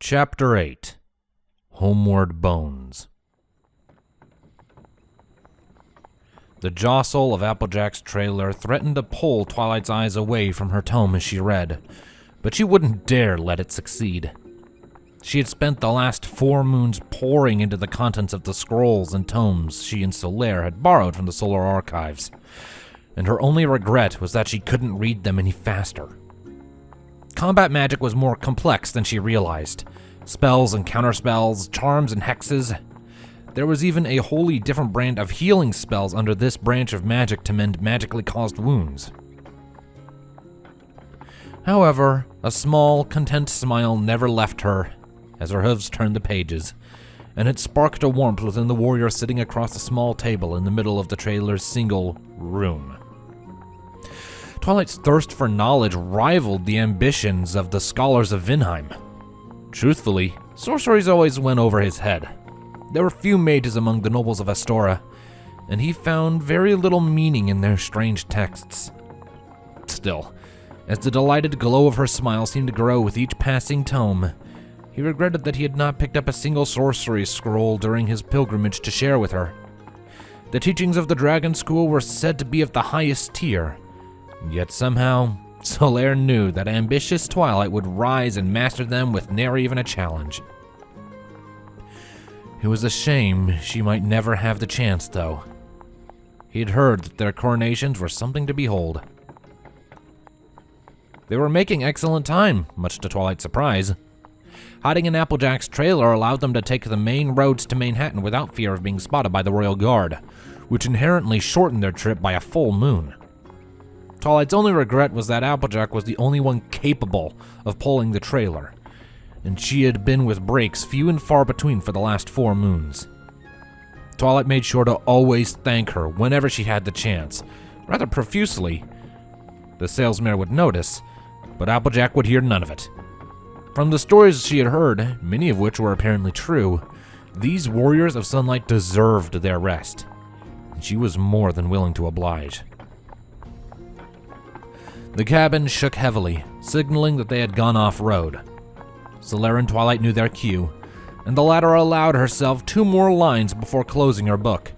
Chapter 8 Homeward Bones. The jostle of Applejack's trailer threatened to pull Twilight's eyes away from her tome as she read, but she wouldn't dare let it succeed. She had spent the last 4 moons pouring into the contents of the scrolls and tomes she and Solaire had borrowed from the Solar Archives, and her only regret was that she couldn't read them any faster. Combat magic was more complex than she realized. Spells and counterspells, charms and hexes. There was even a wholly different brand of healing spells under this branch of magic to mend magically caused wounds. However, a small, content smile never left her as her hooves turned the pages, and it sparked a warmth within the warrior sitting across a small table in the middle of the trailer's single room. Twilight's thirst for knowledge rivaled the ambitions of the scholars of Vinheim. Truthfully, sorceries always went over his head. There were few mages among the nobles of Astora, and he found very little meaning in their strange texts. Still, as the delighted glow of her smile seemed to grow with each passing tome, he regretted that he had not picked up a single sorcery scroll during his pilgrimage to share with her. The teachings of the Dragon School were said to be of the highest tier, yet somehow, Solaire knew that ambitious Twilight would rise and master them with ne'er even a challenge. It was a shame she might never have the chance, though. He'd heard that their coronations were something to behold. They were making excellent time, much to Twilight's surprise. Hiding in Applejack's trailer allowed them to take the main roads to Manhattan without fear of being spotted by the Royal Guard, which inherently shortened their trip by a full moon. Twilight's only regret was that Applejack was the only one capable of pulling the trailer, and she had been with breaks few and far between for the last 4 moons. Twilight made sure to always thank her whenever she had the chance, rather profusely. The salesmare would notice, but Applejack would hear none of it. From the stories she had heard, many of which were apparently true, these warriors of sunlight deserved their rest, and she was more than willing to oblige. The cabin shook heavily, signaling that they had gone off-road. Solaire and Twilight knew their cue, and the latter allowed herself 2 more lines before closing her book.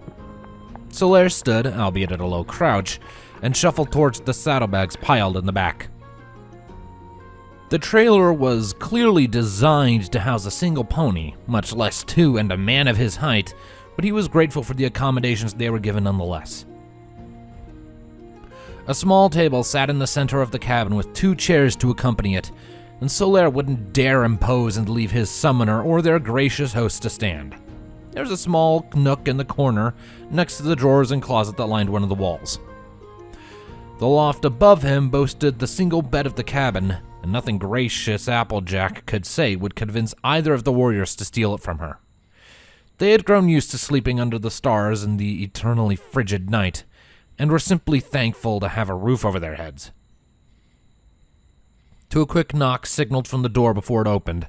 Solaire stood, albeit at a low crouch, and shuffled towards the saddlebags piled in the back. The trailer was clearly designed to house a single pony, much less 2 and a man of his height, but he was grateful for the accommodations they were given nonetheless. A small table sat in the center of the cabin with 2 chairs to accompany it, and Solaire wouldn't dare impose and leave his summoner or their gracious host to stand. There was a small nook in the corner next to the drawers and closet that lined one of the walls. The loft above him boasted the single bed of the cabin, and nothing gracious Applejack could say would convince either of the warriors to steal it from her. They had grown used to sleeping under the stars in the eternally frigid night, and were simply thankful to have a roof over their heads. A quick knock signaled from the door before it opened,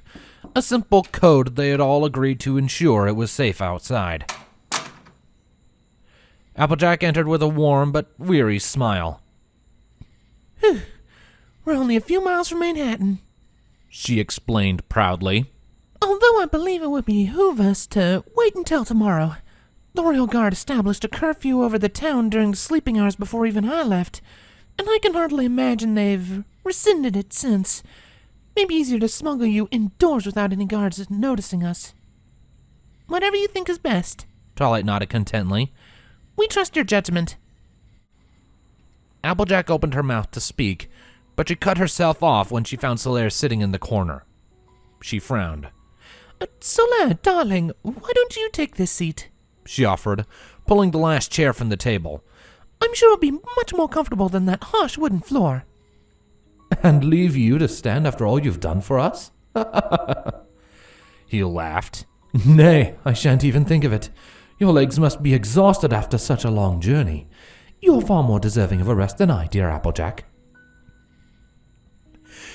a simple code they had all agreed to ensure it was safe outside. Applejack entered with a warm but weary smile. We're only a few miles from Manhattan, she explained proudly. Although I believe it would behoove us to wait until tomorrow. The Royal Guard established a curfew over the town during the sleeping hours before even I left, and I can hardly imagine they've rescinded it since. Maybe easier to smuggle you indoors without any guards noticing us. Whatever you think is best. Twilight nodded contently. We trust your judgment. Applejack opened her mouth to speak, but she cut herself off when she found Solaire sitting in the corner. She frowned. Solaire, darling, why don't you take this seat? She offered, pulling the last chair from the table. I'm sure it'll be much more comfortable than that harsh wooden floor. And leave you to stand after all you've done for us? He laughed. Nay, I shan't even think of it. Your legs must be exhausted after such a long journey. You're far more deserving of a rest than I, dear Applejack.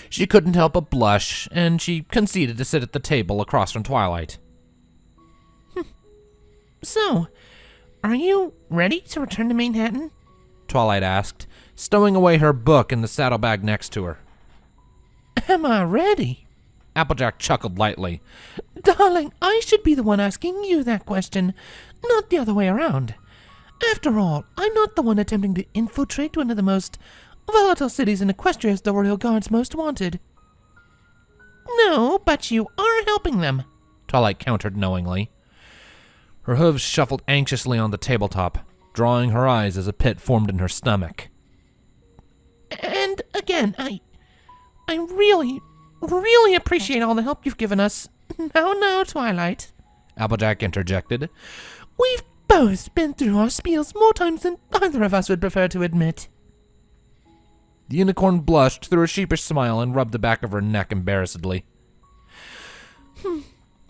She couldn't help but blush, and she conceded to sit at the table across from Twilight. So, are you ready to return to Manhattan? Twilight asked, stowing away her book in the saddlebag next to her. Am I ready? Applejack chuckled lightly. Darling, I should be the one asking you that question, not the other way around. After all, I'm not the one attempting to infiltrate one of the most volatile cities in Equestria as the Royal Guard's most wanted. No, but you are helping them, Twilight countered knowingly. Her hooves shuffled anxiously on the tabletop, drawing her eyes as a pit formed in her stomach. And again, I really appreciate all the help you've given us. No, Twilight, Applejack interjected. We've both been through our spiels more times than either of us would prefer to admit. The unicorn blushed through a sheepish smile and rubbed the back of her neck embarrassedly.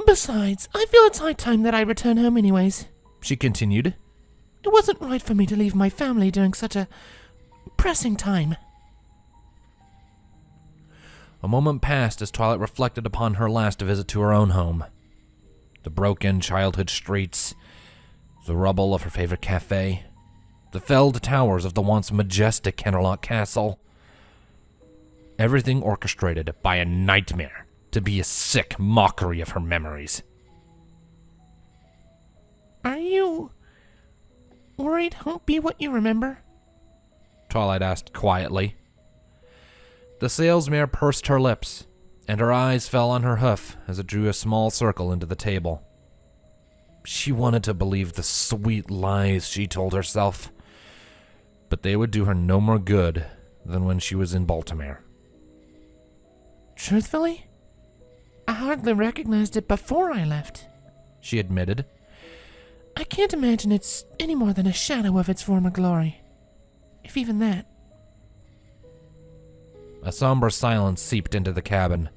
Besides, I feel it's high time that I return home anyways, she continued. It wasn't right for me to leave my family during such a pressing time. A moment passed as Twilight reflected upon her last visit to her own home. The broken childhood streets, the rubble of her favorite cafe, the felled towers of the once majestic Canterlot Castle. Everything orchestrated by a nightmare to be a sick mockery of her memories. Are you worried won't be what you remember? Twilight asked quietly. The salesmare pursed her lips, and her eyes fell on her hoof as it drew a small circle into the table. She wanted to believe the sweet lies she told herself, but they would do her no more good than when she was in Baltimore. Truthfully, I hardly recognized it before I left, she admitted. I can't imagine it's any more than a shadow of its former glory, if even that. A somber silence seeped into the cabin,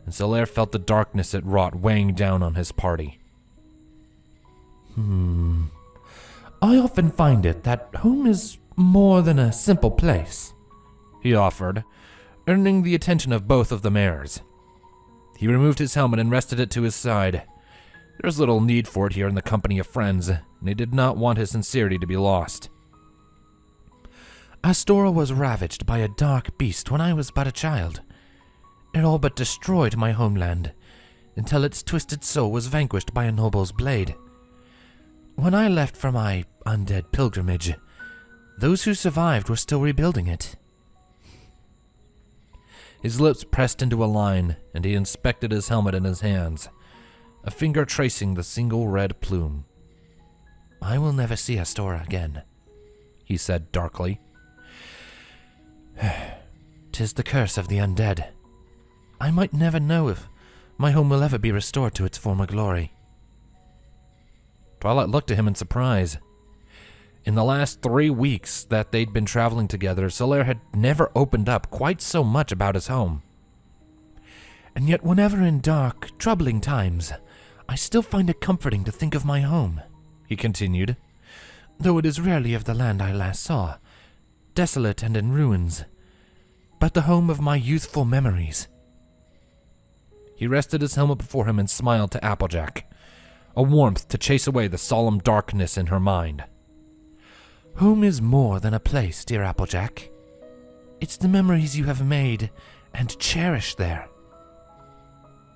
and Solaire felt the darkness it wrought weighing down on his party. I often find it that home is more than a simple place, he offered, earning the attention of both of the mares. He removed his helmet and rested it to his side. There was little need for it here in the company of friends, and he did not want his sincerity to be lost. Astora was ravaged by a dark beast when I was but a child. It all but destroyed my homeland, until its twisted soul was vanquished by a noble's blade. When I left for my undead pilgrimage, those who survived were still rebuilding it. His lips pressed into a line, and he inspected his helmet in his hands, a finger tracing the single red plume. I will never see Astora again, he said darkly. 'Tis the curse of the undead. I might never know if my home will ever be restored to its former glory. Twilight looked at him in surprise. In the last 3 weeks that they'd been traveling together, Solaire had never opened up quite so much about his home. And yet whenever in dark, troubling times, I still find it comforting to think of my home, he continued, though it is rarely of the land I last saw, desolate and in ruins, but the home of my youthful memories. He rested his helmet before him and smiled to Applejack, a warmth to chase away the solemn darkness in her mind. Home is more than a place, dear Applejack. It's the memories you have made and cherished there.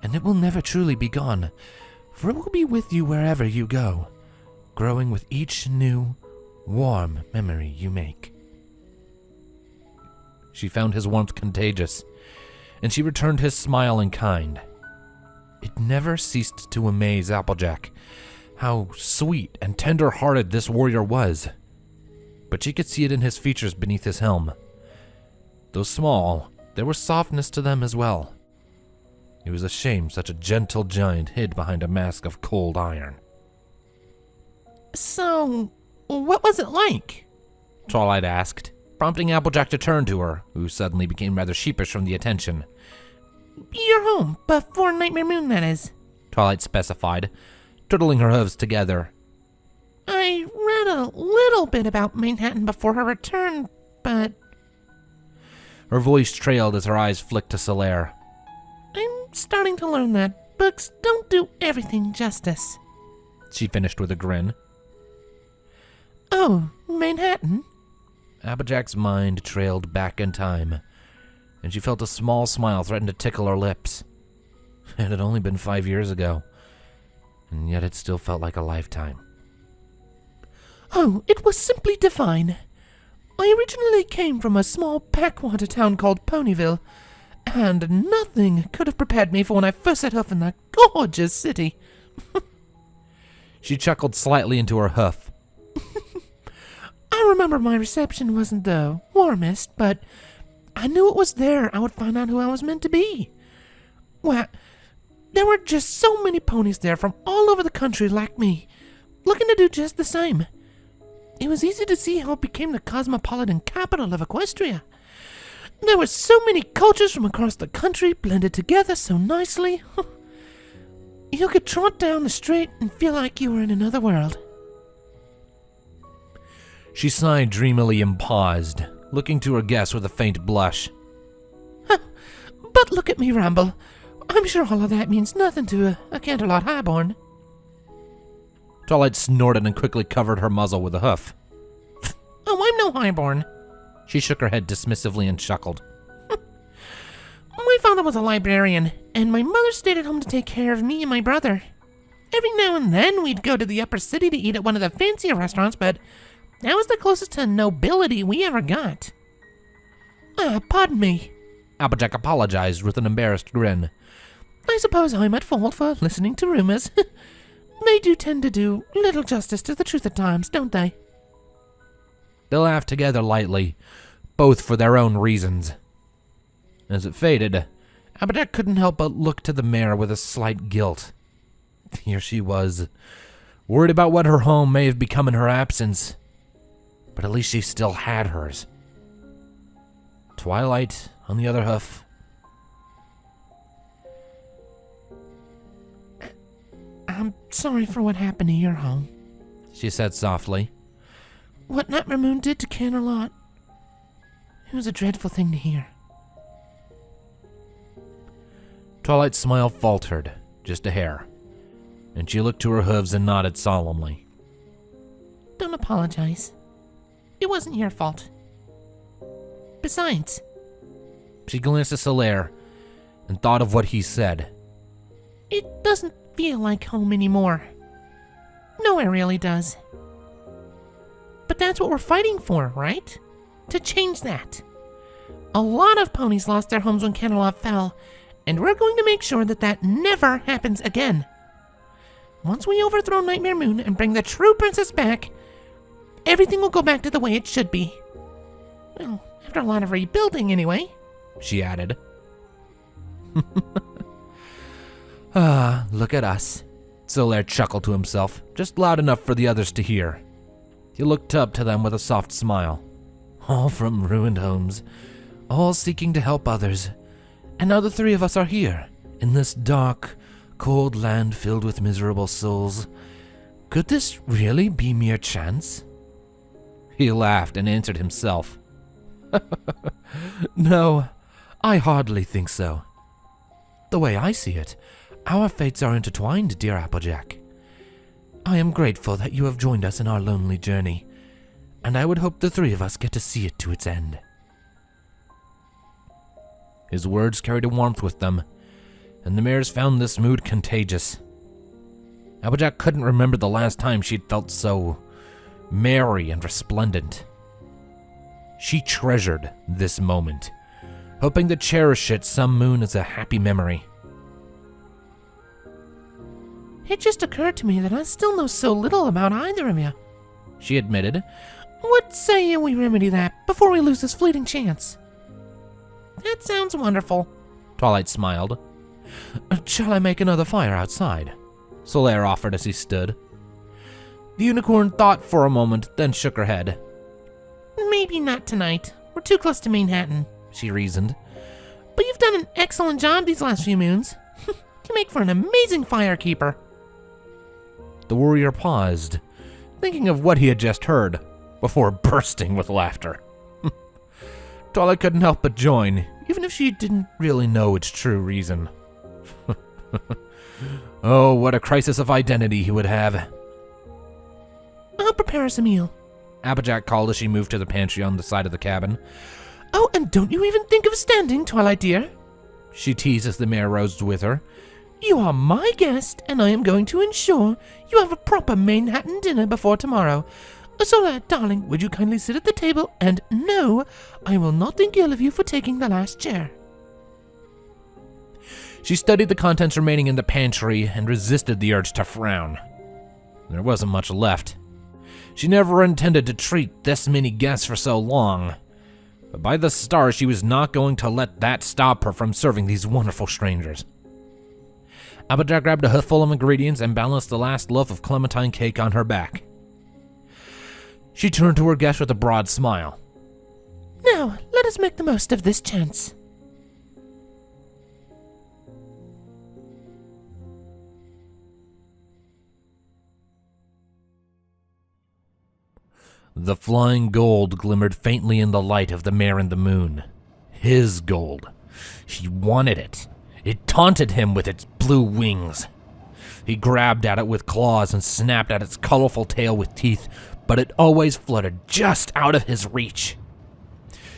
And it will never truly be gone, for it will be with you wherever you go, growing with each new, warm memory you make. She found his warmth contagious, and she returned his smile in kind. It never ceased to amaze Applejack how sweet and tender-hearted this warrior was, but she could see it in his features beneath his helm. Though small, there was softness to them as well. It was a shame such a gentle giant hid behind a mask of cold iron. So, what was it like? Twilight asked, prompting Applejack to turn to her, who suddenly became rather sheepish from the attention. Your home, before Nightmare Moon, that is, Twilight specified, turtling her hooves together. I read a little bit about Manhattan before her return, but... Her voice trailed as her eyes flicked to Solaire. I'm starting to learn that books don't do everything justice, she finished with a grin. Oh, Manhattan? Applejack's mind trailed back in time, and she felt a small smile threaten to tickle her lips. It had only been 5 years ago, and yet it still felt like a lifetime. Oh, it was simply divine. I originally came from a small backwater town called Ponyville, and nothing could have prepared me for when I first set off in that gorgeous city. She chuckled slightly into her hoof. I remember my reception wasn't the warmest, but I knew it was there I would find out who I was meant to be. Well, there were just so many ponies there from all over the country like me, looking to do just the same. It was easy to see how it became the cosmopolitan capital of Equestria. There were so many cultures from across the country blended together so nicely. You could trot down the street and feel like you were in another world. She sighed dreamily and paused, looking to her guest with a faint blush. But look at me ramble. I'm sure all of that means nothing to a Canterlot highborn. Twilight snorted and quickly covered her muzzle with a hoof. Oh, I'm no highborn. She shook her head dismissively and chuckled. My father was a librarian, and my mother stayed at home to take care of me and my brother. Every now and then we'd go to the upper city to eat at one of the fancier restaurants, but that was the closest to nobility we ever got. Pardon me. Applejack apologized with an embarrassed grin. I suppose I'm at fault for listening to rumors. They do tend to do little justice to the truth at times, don't they? They laughed together lightly, both for their own reasons. As it faded, Applejack couldn't help but look to the mare with a slight guilt. Here she was, worried about what her home may have become in her absence, but at least she still had hers. Twilight, on the other hoof. I'm sorry for what happened to your home, She said softly. What Nightmare Moon did to Canterlot. It was a dreadful thing to hear. Twilight's smile faltered, just a hair, and she looked to her hooves and nodded solemnly. Don't apologize. It wasn't your fault. Besides, She glanced at Solaire and thought of what he said. it doesn't feel like home anymore. No, it really does. But that's what we're fighting for, right? To change that. A lot of ponies lost their homes when Canterlot fell, and we're going to make sure that that never happens again. Once we overthrow Nightmare Moon and bring the true princess back, everything will go back to the way it should be. Well, after a lot of rebuilding anyway, She added. Look at us. Solaire chuckled to himself, just loud enough for the others to hear. He looked up to them with a soft smile. All from ruined homes, all seeking to help others. And now the three of us are here, in this dark, cold land filled with miserable souls. Could this really be mere chance? He laughed and answered himself. No, I hardly think so. The way I see it, our fates are intertwined, dear Applejack. I am grateful that you have joined us in our lonely journey, and I would hope the three of us get to see it to its end. His words carried a warmth with them, and the mares found this mood contagious. Applejack couldn't remember the last time she'd felt so merry and resplendent. She treasured this moment, hoping to cherish it some moon as a happy memory. it just occurred to me that I still know so little about either of you. She admitted. What say we remedy that before we lose this fleeting chance? That sounds wonderful. Twilight smiled. Shall I make another fire outside? Solaire offered as he stood. The unicorn thought for a moment, then shook her head. Maybe not tonight. We're too close to Manhattan, She reasoned. but you've done an excellent job these last few moons. You make for an amazing firekeeper. The warrior paused, thinking of what he had just heard, before bursting with laughter. Twilight couldn't help but join, even if she didn't really know its true reason. Oh, what a crisis of identity he would have. I'll prepare us a meal. Applejack called as she moved to the pantry on the side of the cabin. Oh, and don't you even think of standing, Twilight dear. She teased as the mare rose with her, You are my guest, and I am going to ensure you have a proper Manhattan dinner before tomorrow. Zola, darling, would you kindly sit at the table? And no, I will not think ill of you for taking the last chair. She studied the contents remaining in the pantry and resisted the urge to frown. There wasn't much left. She never intended to treat this many guests for so long, but by the stars, she was not going to let that stop her from serving these wonderful strangers. Applejack grabbed a hoofful of ingredients and balanced the last loaf of clementine cake on her back. She turned to her guest with a broad smile. Now, let us make the most of this chance. The flying gold glimmered faintly in the light of the mare and the moon. His gold. He wanted it. It taunted him with its blue wings. He grabbed at it with claws and snapped at its colorful tail with teeth, but it always fluttered just out of his reach.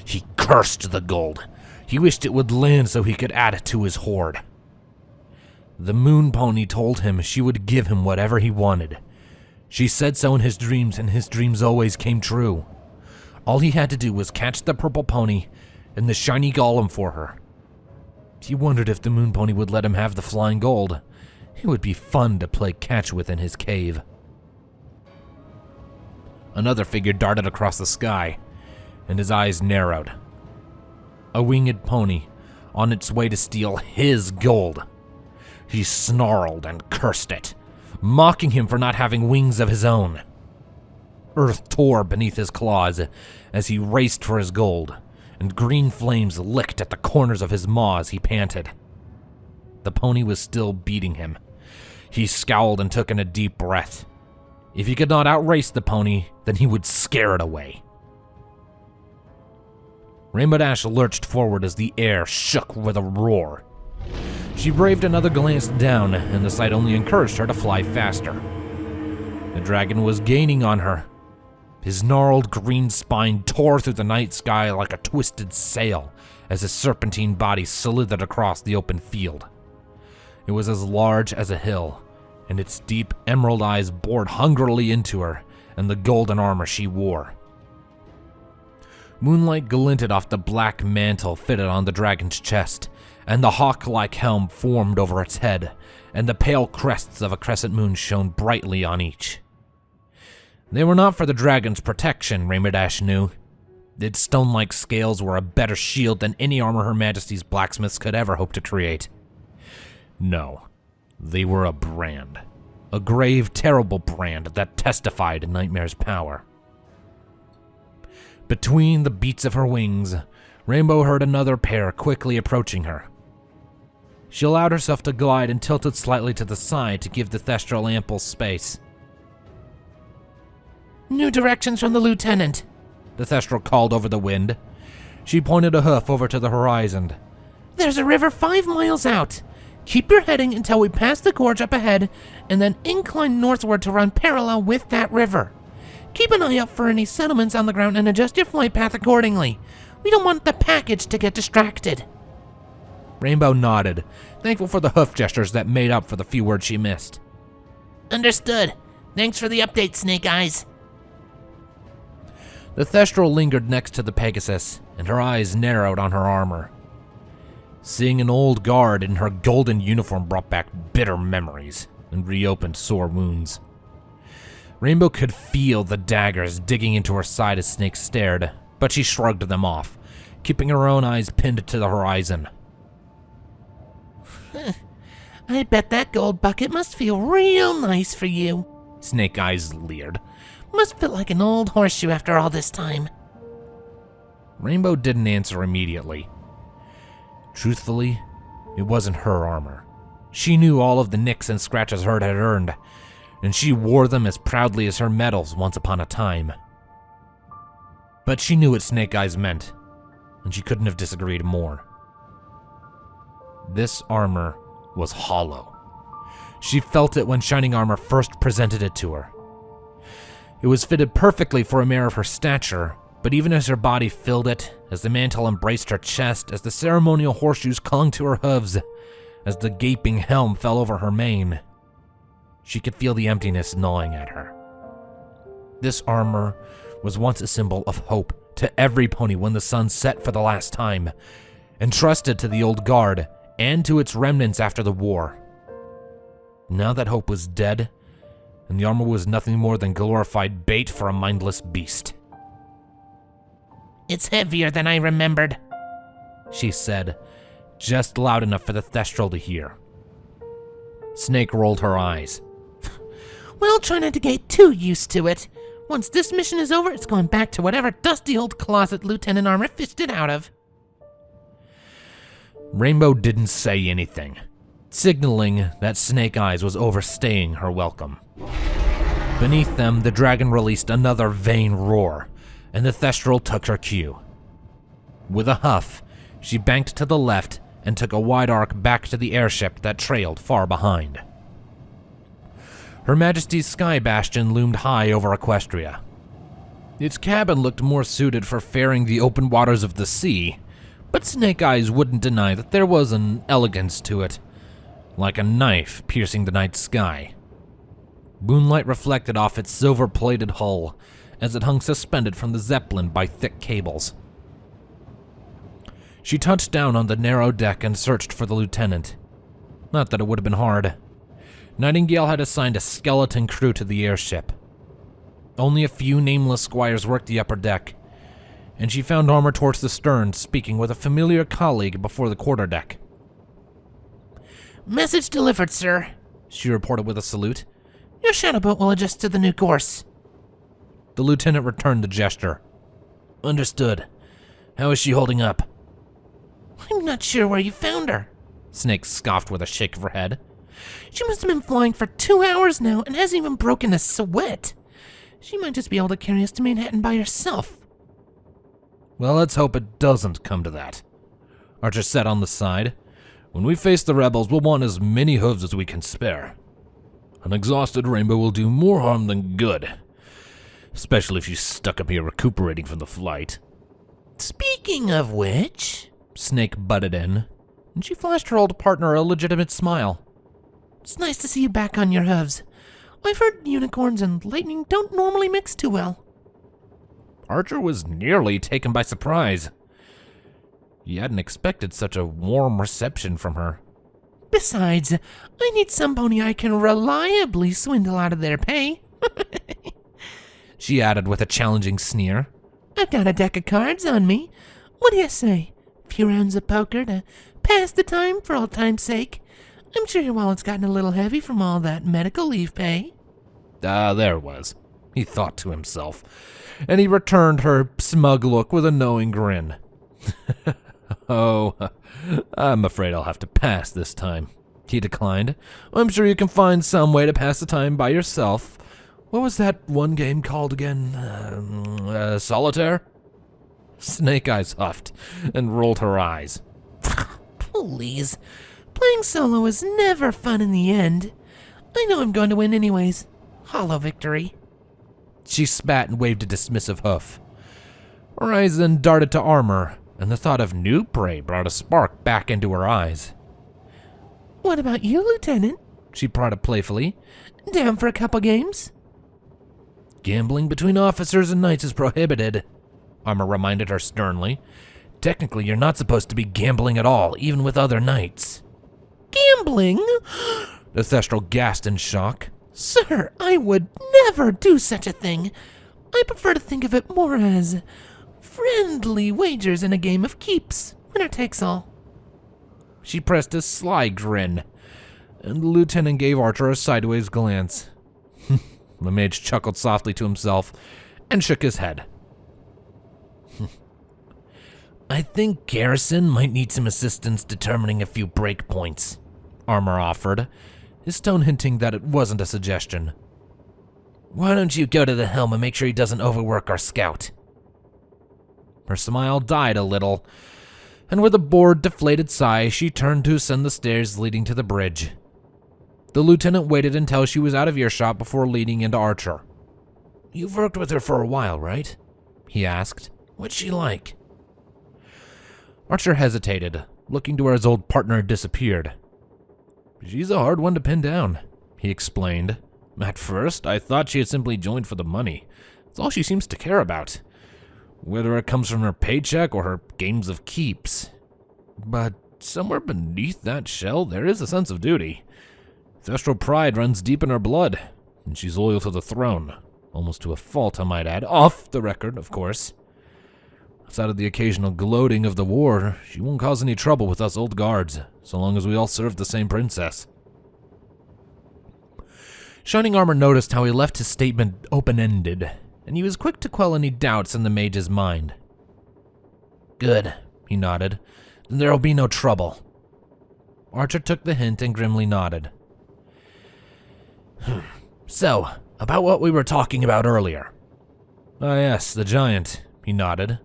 He cursed the gold. He wished it would land so he could add it to his hoard. The moon pony told him she would give him whatever he wanted. She said so in his dreams, and his dreams always came true. All he had to do was catch the purple pony and the shiny golem for her. He wondered if the moon pony would let him have the flying gold. It would be fun to play catch with in his cave. Another figure darted across the sky, and his eyes narrowed. A winged pony, on its way to steal his gold. He snarled and cursed it, mocking him for not having wings of his own. Earth tore beneath his claws as he raced for his gold, and green flames licked at the corners of his maw as he panted. The pony was still beating him. He scowled and took in a deep breath. If he could not outrace the pony, then he would scare it away. Rainbow Dash lurched forward as the air shook with a roar. She braved another glance down, and the sight only encouraged her to fly faster. The dragon was gaining on her. His gnarled green spine tore through the night sky like a twisted sail as his serpentine body slithered across the open field. It was as large as a hill, and its deep emerald eyes bored hungrily into her and the golden armor she wore. Moonlight glinted off the black mantle fitted on the dragon's chest, and the hawk-like helm formed over its head, and the pale crests of a crescent moon shone brightly on each. They were not for the dragon's protection, Rainbow Dash knew. Its stone-like scales were a better shield than any armor Her Majesty's blacksmiths could ever hope to create. No, they were a brand. A grave, terrible brand that testified to Nightmare's power. Between the beats of her wings, Rainbow heard another pair quickly approaching her. She allowed herself to glide and tilted slightly to the side to give the Thestral ample space. New directions from the lieutenant, the Thestral called over the wind. She pointed a hoof over to the horizon. There's a river 5 miles out. Keep your heading until we pass the gorge up ahead, and then incline northward to run parallel with that river. Keep an eye out for any settlements on the ground and adjust your flight path accordingly. We don't want the package to get distracted. Rainbow nodded, thankful for the hoof gestures that made up for the few words she missed. Understood. Thanks for the update, Snake Eyes. The Thestral lingered next to the Pegasus, and her eyes narrowed on her armor. Seeing an old guard in her golden uniform brought back bitter memories and reopened sore wounds. Rainbow could feel the daggers digging into her side as Snake stared, but she shrugged them off, keeping her own eyes pinned to the horizon. I bet that gold bucket must feel real nice for you, Snake Eyes leered. Must feel like an old horseshoe after all this time. Rainbow didn't answer immediately. Truthfully, it wasn't her armor. She knew all of the nicks and scratches Herd had earned, and she wore them as proudly as her medals once upon a time. But she knew what Snake Eyes meant, and she couldn't have disagreed more. This armor was hollow. She felt it when Shining Armor first presented it to her. It was fitted perfectly for a mare of her stature, but even as her body filled it, as the mantle embraced her chest, as the ceremonial horseshoes clung to her hooves, as the gaping helm fell over her mane. She could feel the emptiness gnawing at her. This armor was once a symbol of hope to every pony when the sun set for the last time, entrusted to the old guard and to its remnants after the war. Now that hope was dead, and the armor was nothing more than glorified bait for a mindless beast. It's heavier than I remembered, she said, just loud enough for the Thestral to hear. Snake rolled her eyes. Well, try not to get too used to it. Once this mission is over, it's going back to whatever dusty old closet Lieutenant Armor fished it out of. Rainbow didn't say anything, signaling that Snake Eyes was overstaying her welcome. Beneath them, the dragon released another vain roar, and the Thestral took her cue. With a huff, she banked to the left and took a wide arc back to the airship that trailed far behind. Her Majesty's Sky Bastion loomed high over Equestria. Its cabin looked more suited for faring the open waters of the sea, but Snake Eyes wouldn't deny that there was an elegance to it, like a knife piercing the night sky. Moonlight reflected off its silver-plated hull as it hung suspended from the Zeppelin by thick cables. She touched down on the narrow deck and searched for the lieutenant. Not that it would have been hard. Nightingale had assigned a skeleton crew to the airship. Only a few nameless squires worked the upper deck, and she found Armor towards the stern, speaking with a familiar colleague before the quarterdeck. Message delivered, sir, she reported with a salute. Your shadow boat will adjust to the new course. The lieutenant returned the gesture. Understood. How is she holding up? I'm not sure where you found her, Snake scoffed with a shake of her head. She must have been flying for 2 hours now and hasn't even broken a sweat. She might just be able to carry us to Manhattan by herself. Well, let's hope it doesn't come to that. Archer said on the side. When we face the rebels, we'll want as many hooves as we can spare. An exhausted Rainbow will do more harm than good, especially if she's stuck up here recuperating from the flight. Speaking of which, Snake butted in, and she flashed her old partner a legitimate smile. It's nice to see you back on your hooves. I've heard unicorns and lightning don't normally mix too well. Archer was nearly taken by surprise. He hadn't expected such a warm reception from her. Besides, I need some pony I can reliably swindle out of their pay. She added with a challenging sneer. I've got a deck of cards on me. What do you say? A few rounds of poker to pass the time for old time's sake. I'm sure your wallet's gotten a little heavy from all that medical leave pay. There it was, he thought to himself, and he returned her smug look with a knowing grin. Oh, I'm afraid I'll have to pass this time, he declined. I'm sure you can find some way to pass the time by yourself. What was that one game called again? Solitaire? Snake Eyes huffed and rolled her eyes. Please. Playing solo is never fun in the end. I know I'm going to win anyways. Hollow victory. She spat and waved a dismissive hoof. Her eyes then darted to Armor, and the thought of new prey brought a spark back into her eyes. What about you, Lieutenant? She prodded playfully. Down for a couple games? Gambling between officers and knights is prohibited, Armor reminded her sternly. Technically, you're not supposed to be gambling at all, even with other knights. Gambling? The Thestral gasped in shock. Sir, I would never do such a thing. I prefer to think of it more as friendly wagers in a game of keeps. Winner takes all. She pressed a sly grin, and the lieutenant gave Archer a sideways glance. The mage chuckled softly to himself and shook his head. I think Garrison might need some assistance determining a few breakpoints, Armor offered, his tone hinting that it wasn't a suggestion. Why don't you go to the helm and make sure he doesn't overwork our scout? Her smile died a little, and with a bored, deflated sigh, she turned to ascend the stairs leading to the bridge. The lieutenant waited until she was out of earshot before leading into Archer. You've worked with her for a while, right? He asked. What's she like? Archer hesitated, looking to where his old partner had disappeared. She's a hard one to pin down, he explained. At first, I thought she had simply joined for the money. It's all she seems to care about, whether it comes from her paycheck or her games of keeps. But somewhere beneath that shell, there is a sense of duty. Ancestral pride runs deep in her blood, and she's loyal to the throne, almost to a fault, I might add, off the record, of course. Outside of the occasional gloating of the war, she won't cause any trouble with us old guards, so long as we all serve the same princess. Shining Armor noticed how he left his statement open-ended, and he was quick to quell any doubts in the mage's mind. Good, he nodded. Then there'll be no trouble. Archer took the hint and grimly nodded. So, about what we were talking about earlier. Ah, yes, the giant, he nodded.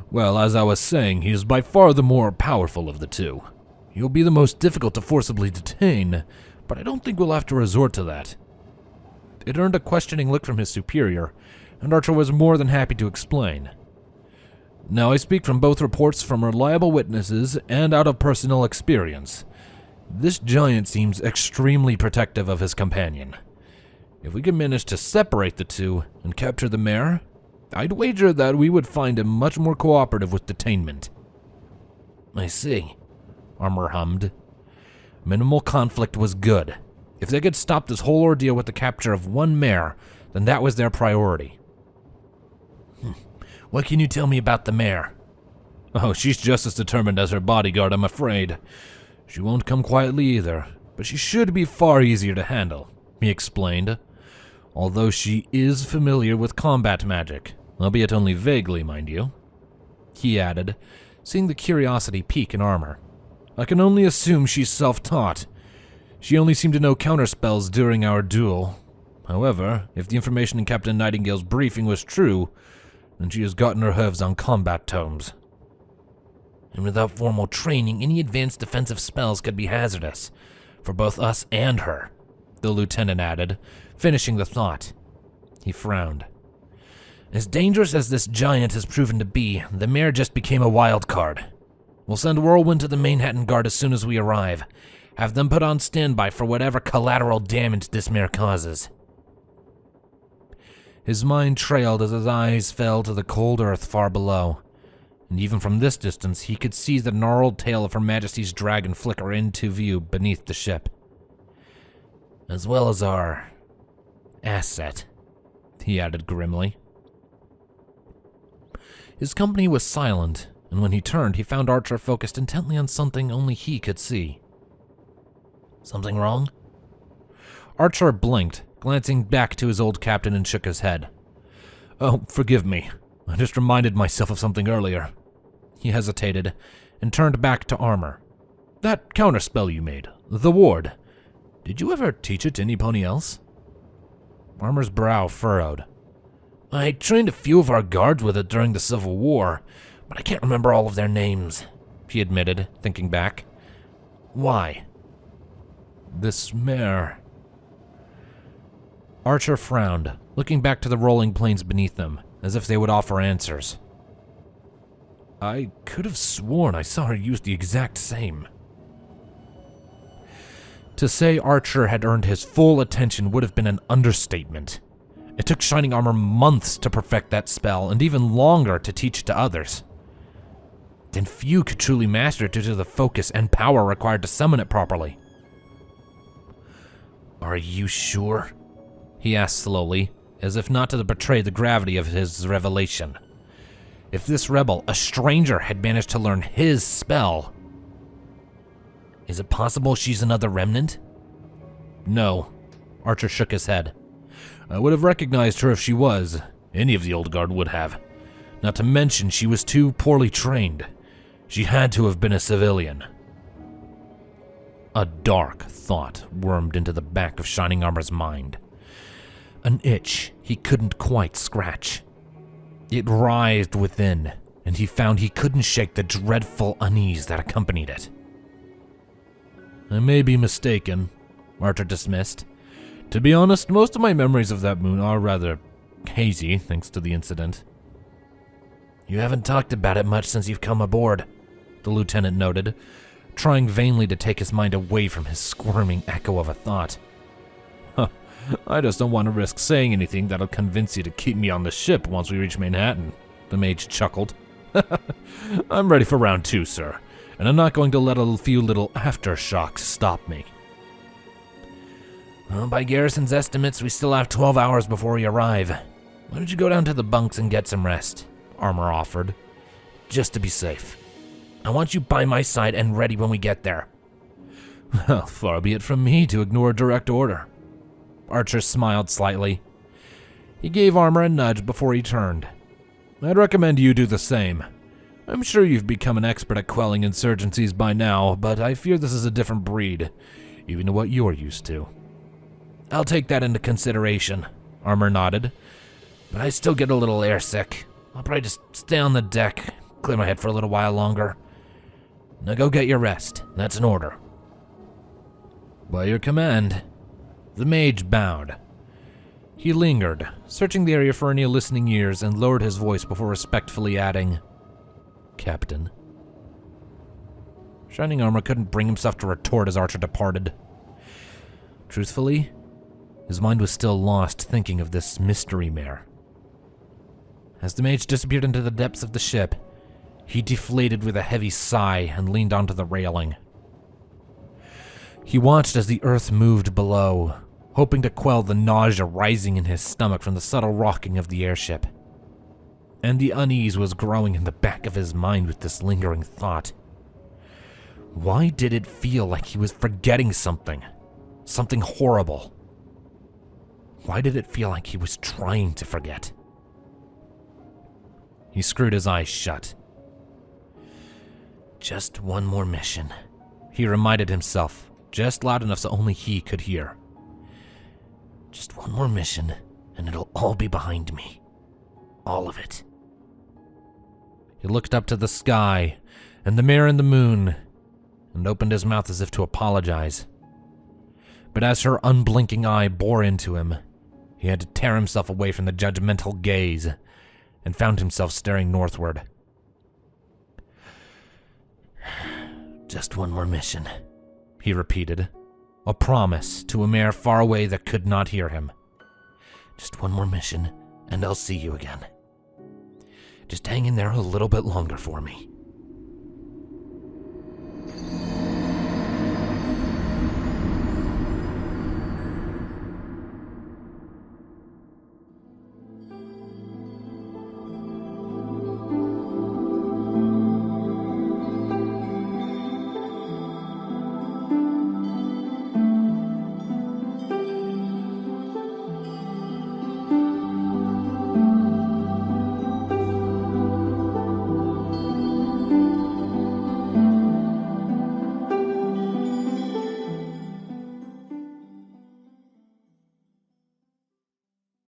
Well, as I was saying, he is by far the more powerful of the two. He'll be the most difficult to forcibly detain, but I don't think we'll have to resort to that. It earned a questioning look from his superior, and Archer was more than happy to explain. Now, I speak from both reports from reliable witnesses and out of personal experience. This giant seems extremely protective of his companion. If we can manage to separate the two and capture the mare, I'd wager that we would find him much more cooperative with detainment. I see, Armor hummed. Minimal conflict was good. If they could stop this whole ordeal with the capture of one mare, then that was their priority. What can you tell me about the mare? Oh, she's just as determined as her bodyguard, I'm afraid. She won't come quietly either, but she should be far easier to handle, he explained. Although she is familiar with combat magic, albeit only vaguely, mind you. He added, seeing the curiosity peak in Armor. I can only assume she's self-taught. She only seemed to know counterspells during our duel. However, if the information in Captain Nightingale's briefing was true, then she has gotten her hooves on combat tomes. And without formal training, any advanced defensive spells could be hazardous, for both us and her, the lieutenant added, finishing the thought. He frowned. As dangerous as this giant has proven to be, the mare just became a wild card. We'll send Whirlwind to the Manhattan Guard as soon as we arrive. Have them put on standby for whatever collateral damage this mare causes. His mind trailed as his eyes fell to the cold earth far below, and even from this distance he could see the gnarled tail of Her Majesty's dragon flicker into view beneath the ship. As well as our asset, he added grimly. His company was silent, and when he turned, he found Archer focused intently on something only he could see. Something wrong? Archer blinked, glancing back to his old captain, and shook his head. Oh, forgive me. I just reminded myself of something earlier. He hesitated, and turned back to Armor. That counterspell you made, the ward. Did you ever teach it to anybody else? Armor's brow furrowed. I trained a few of our guards with it during the Civil War, but I can't remember all of their names, he admitted, thinking back. Why? This mare. Archer frowned, looking back to the rolling plains beneath them, as if they would offer answers. I could have sworn I saw her use the exact same. To say Archer had earned his full attention would have been an understatement. It took Shining Armor months to perfect that spell, and even longer to teach it to others. Then few could truly master it due to the focus and power required to summon it properly. Are you sure? He asked slowly, as if not to betray the gravity of his revelation. If this rebel, a stranger, had managed to learn his spell... Is it possible she's another remnant? No. Archer shook his head. I would have recognized her if she was. Any of the old guard would have. Not to mention she was too poorly trained. She had to have been a civilian. A dark thought wormed into the back of Shining Armor's mind. An itch he couldn't quite scratch. It writhed within, and he found he couldn't shake the dreadful unease that accompanied it. I may be mistaken, Archer dismissed. To be honest, most of my memories of that moon are rather hazy, thanks to the incident. You haven't talked about it much since you've come aboard, the lieutenant noted, trying vainly to take his mind away from his squirming echo of a thought. I just don't want to risk saying anything that'll convince you to keep me on the ship once we reach Manhattan, the mage chuckled. I'm ready for round 2, sir, and I'm not going to let a few little aftershocks stop me. Well, by Garrison's estimates, we still have 12 hours before we arrive. Why don't you go down to the bunks and get some rest? Armor offered. Just to be safe. I want you by my side and ready when we get there. Well, far be it from me to ignore a direct order. Archer smiled slightly. He gave Armor a nudge before he turned. I'd recommend you do the same. I'm sure you've become an expert at quelling insurgencies by now, but I fear this is a different breed, even to what you're used to. I'll take that into consideration, Armor nodded, but I still get a little airsick. I'll probably just stay on the deck, clear my head for a little while longer. Now go get your rest. That's an order. By your command. The mage bowed. He lingered, searching the area for any listening ears, and lowered his voice before respectfully adding, Captain. Shining Armor couldn't bring himself to retort as Archer departed. Truthfully, his mind was still lost thinking of this mystery mare. As the mage disappeared into the depths of the ship, he deflated with a heavy sigh and leaned onto the railing. He watched as the earth moved below, hoping to quell the nausea rising in his stomach from the subtle rocking of the airship. And the unease was growing in the back of his mind with this lingering thought. Why did it feel like he was forgetting something? Something horrible? Why did it feel like he was trying to forget? He screwed his eyes shut. Just one more mission, he reminded himself, just loud enough so only he could hear. Just one more mission, and it'll all be behind me. All of it. He looked up to the sky, and the mare and the moon, and opened his mouth as if to apologize. But as her unblinking eye bore into him, he had to tear himself away from the judgmental gaze, and found himself staring northward. Just one more mission, he repeated, a promise to a mare far away that could not hear him. Just one more mission, and I'll see you again. Just hang in there a little bit longer for me.